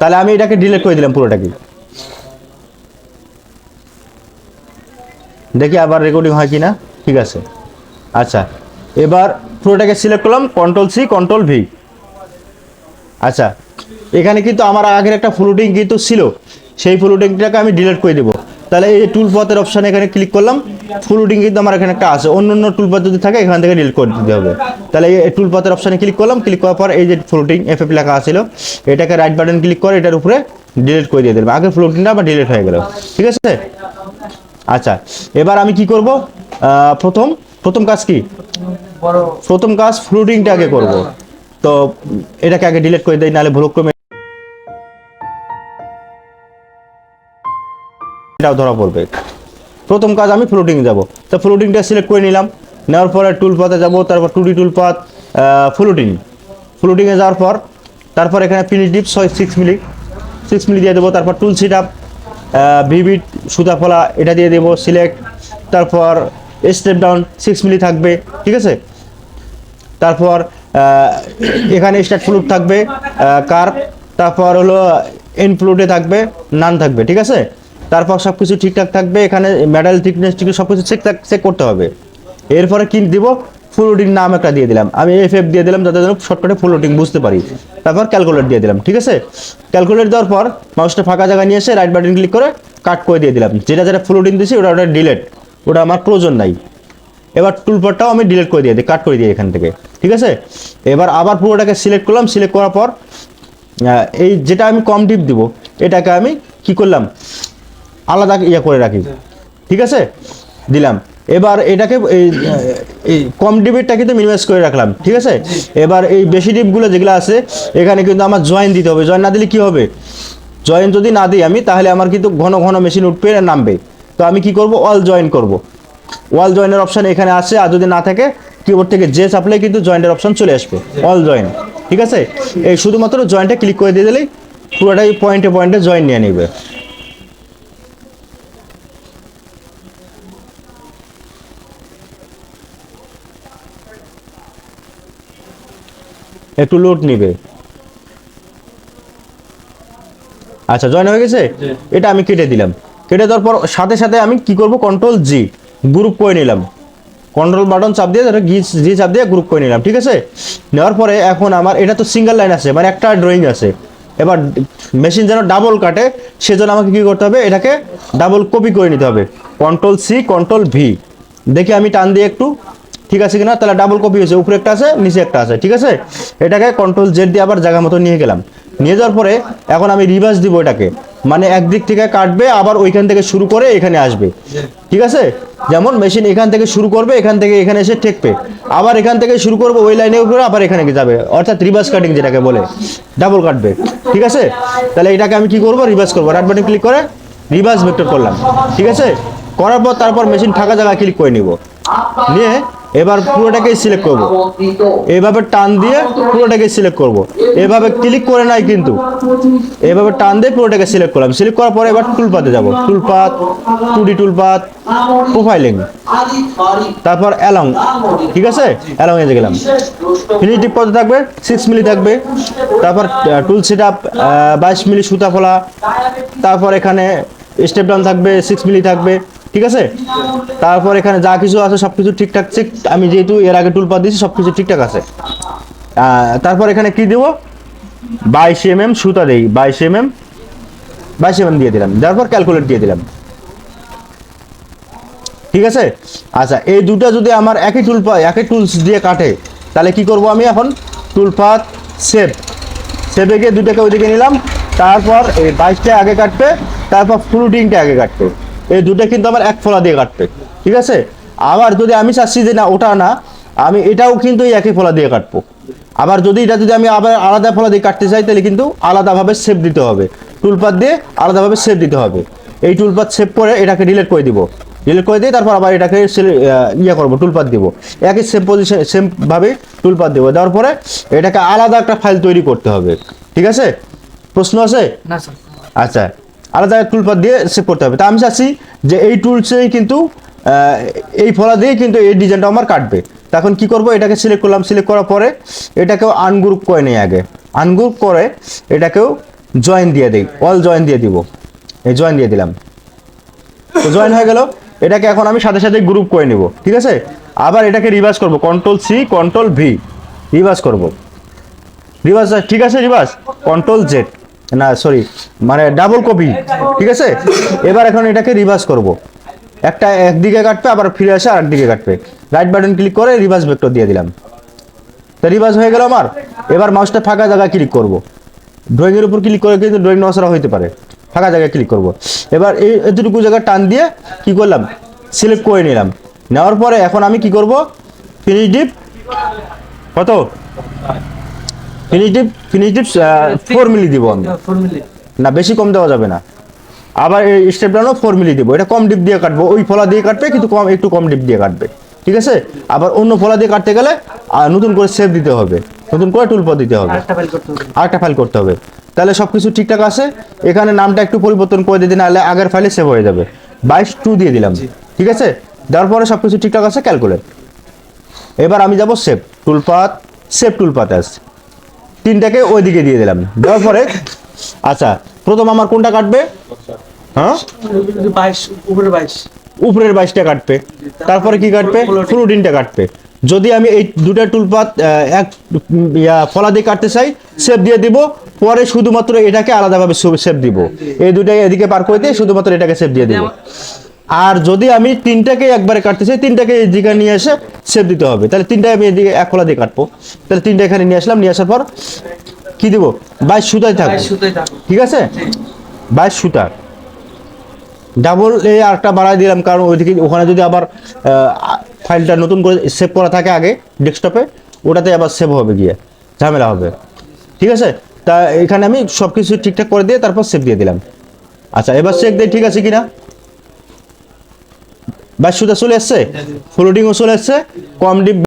তাহলে আমি এটাকে ডিলিট করে দিলাম পুরোটাকে। দেখি আবার রেকর্ডিং হয় কিনা। ঠিক আছে। আচ্ছা, এবার পুরোটাকে সিলেক্ট করলাম, কন্ট্রোল সি কন্ট্রোল ভি। আচ্ছা, এখানে কিন্তু আমার আগের একটা ফ্লোটিং কিন্তু ছিল, সেই ফ্লোটিংটাকে আমি ডিলিট করে দেবো। তাহলে এই টুল পাথের অপশানে এখানে ক্লিক করলাম, ফ্লোটিং কিন্তু আমার এখানে একটা আছে, অন্য অন্য টুল পাথ যদি থাকে এখান থেকে ডিলিট করে দিতে হবে। তাহলে এই টুল পাথের অপশানে ক্লিক করলাম, ক্লিক করার পর এই যে ফ্লোটিং এফএফ লেখা আছিল, এটাকে রাইট বাটন ক্লিক করে এটার উপরে ডিলিট করে দিয়ে দেবো। আগে ফ্লোটিংটা আবার ডিলিট হয়ে গেল। ঠিক আছে। আচ্ছা, এবার আমি কি করব, প্রথম কাজ কি, প্রথম কাজ ফ্লোটিংটা আগে করব। তো এটাকে আগে ডিলিট করে দেই, নাহলে ভুলক্রমে এটাও ধরা পড়বে। প্রথম কাজ আমি ফ্লোটিং যাব। তো ফ্লোটিংটা সিলেক্ট করে নিলাম, নেওয়ার পরে টুল পাতে যাব, তারপর 2D টুল পাত, ফ্লোটিংয়ে যাওয়ার পর তারপর এখানে ফিনিশ ডিপ 6 মিলি দিয়ে দেবো। তারপর টুল সিট আপ, ভিভিট সুতা ফলা এটা দিয়ে দেবো সিলেক্ট। তারপর স্টেপ ডাউন 6 মিলি থাকবে। ঠিক আছে। তারপর এখানে স্টার্ট ফ্লুট থাকবে, কার্ভ, তারপর হলো এন্ড ফ্লুটে থাকবে, নান থাকবে। ঠিক আছে। তারপর সব কিছু ঠিকঠাক থাকবে, এখানে মেটাল থিকনেস ঠিক সব কিছু চেক করতে হবে। এরপরে কি দিব, ফ্লোটিং নাম একটা দিয়ে দিলাম, আমি এফএফ দিয়ে দিলাম যাতে শর্টকাটে ফ্লোটিং বুঝতে পারি। তারপর ক্যালকুলেট দিয়ে দিলাম। ঠিক আছে। ক্যালকুলেট দেওয়ার পর মাউসটা ফাঁকা জায়গায় নিয়ে এসে রাইট বাটন ক্লিক করে কাট করে দিয়ে দিলাম। যেটা যেটা ফ্লোটিং দিয়েছি ওটা ডিলেট, ওটা আমার প্রয়োজন নাই। এবার টুলপারটাও আমি ডিলিট করে দিয়ে দিই, কাট করে দিই এখান থেকে। ঠিক আছে। এবার আবার পুরোটাকে সিলেক্ট করলাম, সিলেক্ট করার পর এই যেটা আমি কম ডিপ দিব এটাকে আমি কি করলাম, আলাদা করে রাখি। ঠিক আছে, দিলাম। এবার এটাকে এই কম ডিপটা কিন্তু মিনিমাইজ করে রাখলাম। ঠিক আছে। এবার এই বেশি ডিপগুলো যেগুলো আছে এখানে কিন্তু আমার জয়েন দিতে হবে। জয়েন না দিলে কি হবে, জয়েন যদি না দিই আমি তাহলে আমার কিন্তু ঘন ঘন মেশিন উঠবে নামবে। তো আমি কি করব, অল জয়েন করব। ওয়াল জয়েনের অপশন এখানে আসে, আর যদি না থাকে কিবোর্ড থেকে যে চাপলে কিন্তু জয়েন্টের অপশন চলে আসবে, অল জয়েন। ঠিক আছে। এই শুধুমাত্র জয়েন্টে ক্লিক করে দিয়ে দিলেই পুরোটাই পয়েন্টে পয়েন্টে জয়েন নিয়ে নেবে। একটু লোড নিবে। আচ্ছা, জয়েন হয়ে গেছে। এটা আমি কেটে দিলাম। কেটে দেওয়ার পর সাথে সাথে আমি কি করব, কন্ট্রোল জি গ্রুপ করে নিলাম। কন্ট্রোল বাটন চাপ দিয়ে জি চাপ দিয়ে গ্রুপ করে নিলাম। ঠিক আছে। নেওয়ার পরে এখন আমার এটা তো সিঙ্গেল লাইন আছে, মানে একটা ড্রয়িং আছে। এবার মেশিন যেন ডাবল কাটে সেজন্য আমাকে কি করতে হবে, এটাকে ডাবল কপি করে নিতে হবে। কন্ট্রোল সি কন্ট্রোল ভি, দেখি আমি টান দিয়ে একটু ঠিক আছে কিনা। তাহলে ডাবল কপি হয়েছে, উপরে একটা আছে নিচে একটা আছে। ঠিক আছে। এটাকে কন্ট্রোল জেড দিয়ে আবার জায়গা মতো নিয়ে গেলাম। নিয়ে যাওয়ার পরে এখন আমি রিভার্স দিব এটাকে, মানে একদিক থেকে কাটবে আবার ওইখান থেকে শুরু করে এখানে আসবে। ঠিক আছে। যেমন মেশিন এখান থেকে শুরু করবে, এখান থেকে এখানে এসে ঠেকবে, আবার এখান থেকে শুরু করবে ওই লাইনে উপরে আবার এখানে যাবে, অর্থাৎ রিভার্স কাটিং যেটাকে বলে, ডাবল কাটবে। ঠিক আছে। তাহলে এটাকে আমি কি করব, রিভার্স করবো। রাইট বাটন ক্লিক করে রিভার্স ভেক্টর করলাম। ঠিক আছে। করার পর তারপর মেশিন ফাঁকা জায়গায় ক্লিক করে নিব, নিয়ে এবার পুরোটাকে সিলেক্ট করব। এইভাবে টান দিয়ে পুরোটাকে সিলেক্ট করব। এভাবে ক্লিক করে নাই কিন্তু, এভাবে টান দিয়ে পুরোটাকে সিলেক্ট করলাম। সিলেক্ট করার পরে এবার টুলপাতে যাব, টুলপাত, 2D টুলপাত, প্রোফাইলিং, তারপর অ্যালং। ঠিক আছে। অ্যালং এ গেলাম। ফিনিশ ডিপ কত থাকবে, 6 মিলি থাকবে। তারপর টুল সেট আপ 22 মিলি সুতা ফলা। তারপর এখানে স্টেপ ডাউন থাকবে 6 মিলি থাকবে। ঠিক আছে। তারপর এখানে যা কিছু আছে সবকিছু ঠিকঠাক চেক, আমি যেহেতু এর আগে টুলপাত দিয়েছি সবকিছু ঠিকঠাক আছে। তারপর এখানে কি দেব, 22 mm সুতা দেই, 22 mm দিয়ে দিলাম। তারপর ক্যালকুলেট দিয়ে দিলাম। ঠিক আছে। আচ্ছা, এই দুটো যদি আমার একই টুলস দিয়ে কাটে তাহলে কি করব, আমি এখন টুলপাত সেভে গিয়ে দুটাকে ওইদিকে নিলাম। তারপর এই 22টা আগে কাটবে, তারপর ফ্লুটিংটা আগে কাটবে। এই দুটো কিন্তু আমার এক ফলা দিয়ে কাটবে। ঠিক আছে। আবার যদি আমি চাচ্ছি যে না ওটা না, আমি এটাও কিন্তু এই একই ফলা দিয়ে কাটবো। আবার যদি আমি আবার আলাদা ফলা দিয়ে কাটতে চাই তাহলে কিন্তু আলাদাভাবে শেপ দিতে হবে, টুলপাত দিয়ে আলাদাভাবে শেপ দিতে হবে। এই টুলপাত শেপ করে এটাকে ডিলিট করে দিব, ডিলিট করে দিয়ে তারপর আবার এটাকে করবো, টুলপাত দিব। একই সেম পজিশন সেম ভাবে টুলপাত দিব, দেওয়ার পরে এটাকে আলাদা একটা ফাইল তৈরি করতে হবে। ঠিক আছে। প্রশ্ন আছে না স্যার? আচ্ছা, আলাদা টুলপাত দিয়ে সেভ করতে হবে। তা আমি চাচ্ছি যে এই টুলসেই কিন্তু এই ফলা দিয়ে কিন্তু এই ডিজাইনটা আমার কাটবে। তখন কি করব, এটাকে সিলেক্ট করলাম। সিলেক্ট করার পরে এটাকেও আনগ্রুপ করে নিই, আগে আনগ্রুপ করে এটাকেও জয়েন দিয়ে দেই, অল জয়েন দিয়ে দিব, এই জয়েন দিয়ে দিলাম, তো জয়েন হয়ে গেল। এটাকে এখন আমি সাথে সাথে গ্রুপ করে নিব, ঠিক আছে। আবার এটাকে রিভার্স করব, control C control V, reverse করব, রিভার্স, ঠিক আছে, রিভার্স কন্ট্রোল জেড, না সরি মানে ডাবল কপি, ঠিক আছে। এবার এখন এটাকে রিভার্স করব, একটা একদিকে কাটবে আবার ফিরে আসে আর একদিকে কাটবে, রাইট বাটন ক্লিক করে রিভার্স ভেক্টর দিয়ে দিলাম, তো রিভার্স হয়ে গেল আমার। এবার মাউসটা ফাঁকা জায়গায় ক্লিক করব, ড্রয়িং এর উপর ক্লিক করে কিন্তু ড্রয়িং নড়াচড়া হইতে পারে, ফাঁকা জায়গায় ক্লিক করব। এবার এই এতটুকু জায়গা টান দিয়ে কি করলাম, সিলেক্ট করে নিলাম, নেওয়ার পরে এখন আমি কি করব, ফিনিশ ডিপ কত, ফিনিশ ডিপ 4 মিলি দিব আমি, না বেশি কম দেওয়া যাবে না। আবার এই স্টেপ ডাউনও 4 মিলি দিব, এটা কম ডিপ দিয়ে কাটবো, ওই ফলা দিয়ে কাটবে কিন্তু কম, একটু কম ডিপ দিয়ে কাটবে, ঠিক আছে। আবার অন্য ফলা দিয়ে কাটতে গেলে নতুন করে সেভ দিতে হবে, নতুন করে টুলপথ দিতে হবে, আরেকটা ফাইল করতে হবে, তাহলে সবকিছু ঠিকঠাক আছে। এখানে নামটা একটু পরিবর্তন করে দিতে, নাহলে আগের ফাইলে সেভ হয়ে যাবে। 22 দিয়ে দিলাম, ঠিক আছে, দেওয়ার পরে সবকিছু ঠিকঠাক আছে, ক্যালকুলেট। এবার আমি যাব সেভ টুলপাথ, সেভ টুলপাথ আছে, তিনটাকে ওইদিকে দিয়ে দিলাম, দেওয়ার পরে আচ্ছা প্রথম আমার কোনটা কাটবে, হ্যাঁ উপরের 22টা কাটবে, তারপরে কি কাটবে, ফ্লোটিংটা কাটবে। যদি আমি এই দুটা টুলপাথ এক ফলা দিয়ে কাটতে চাই, সেভ দিয়ে দিব, পরে শুধুমাত্র এটাকে আলাদাভাবে সেভ দিব, এই দুটাকে এদিকে পার করে দিয়ে শুধুমাত্র এটাকে সেভ দিয়ে দিব। আর যদি আমি তিনটাকে একবারে কাটতে চাই, তিনটাকে এদিকে নিয়ে এসে সেভ দিতে হবে, তাহলে তিনটা আমি এদিকে এক ফলা দিয়ে কাটবো, তাহলে তিনটা এখানে নিয়ে আসলাম, নিয়ে আসার পর কি দিব, 22 সুতায় থাকবে, ঠিক আছে, 22 সুতা। ডাবল আরেকটা বাড়াই দিলাম, কারণ ওইদিকে ওখানে যদি আবার ফাইলটা নতুন করে সেভ করা থাকে আগে ডেস্কটপে, ওটাতে আবার সেভ হবে গিয়ে ঝামেলা হবে, ঠিক আছে। তা এখানে আমি সব কিছু ঠিকঠাক করে দিয়ে তারপর সেভ দিয়ে দিলাম। আচ্ছা এবার চেক দিই ঠিক আছে কিনা, 22 সুতা চলে এসছে, ফ্লোটিংও চলে এসছে, কম ডিপ